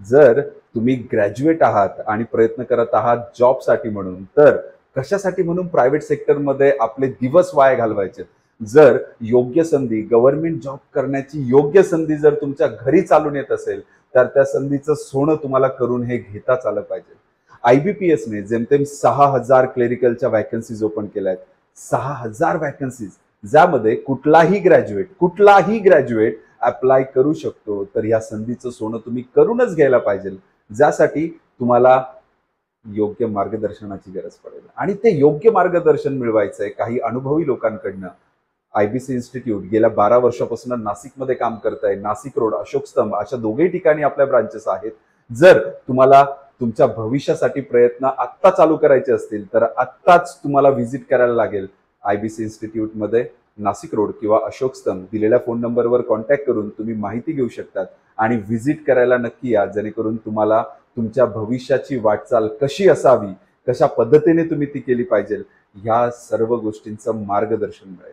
जर तुम्ही ग्रॅज्युएट आहात आणि प्रयत्न करत आहात जॉबसाठी म्हणून, तर कशासाठी म्हणून प्रायव्हेट सेक्टरमध्ये आपले दिवस वाया घालवायचे? जर योग्य संधी, गव्हर्नमेंट जॉब करण्याची योग्य संधी जर तुमच्या घरी चालून येत असेल, तर त्या संधीचं सोनं तुम्हाला करून हे घेताच आलं पाहिजे. IBPSने जेमतेम 6,000 क्लेरिकलच्या वॅकन्सीज ओपन केल्या आहेत. 6,000 वॅकन्सीज, ज्यामध्ये कुठलाही ग्रॅज्युएट अप्लाय करू शकतो. तर या संधीचं सोनं तुम्ही करूनच घ्यायला पाहिजे, ज्यासाठी तुम्हाला योग्य मार्गदर्शनाची गरज पडेल. आणि ते योग्य मार्गदर्शन मिळवायचं आहे काही अनुभवी लोकांकडनं. IBC इन्स्टिट्यूट गेल्या 12 वर्षापासून नाशिकमध्ये काम करत आहे. नाशिक रोड, अशोक स्तंभ अशा दोघेही ठिकाणी आपल्या ब्रांचेस आहेत. जर तुम्हाला तुमच्या भविष्यासाठी प्रयत्न आत्ता चालू करायचे असतील, तर आत्ताच तुम्हाला व्हिजिट करायला लागेल IBC इन्स्टिट्यूटमध्ये. नाशिक रोड किंवा अशोक स्तंभ दिलेल्या फोन नंबरवर कॉन्टॅक्ट करून तुम्ही माहिती घेऊ शकतात आणि व्हिजिट करायला नक्की या, जेणेकरून तुम्हाला तुमच्या भविष्याची वाटचाल कशी असावी, कशा पद्धतीने तुम्ही ती केली पाहिजे, ह्या सर्व गोष्टींचं मार्गदर्शन मिळेल.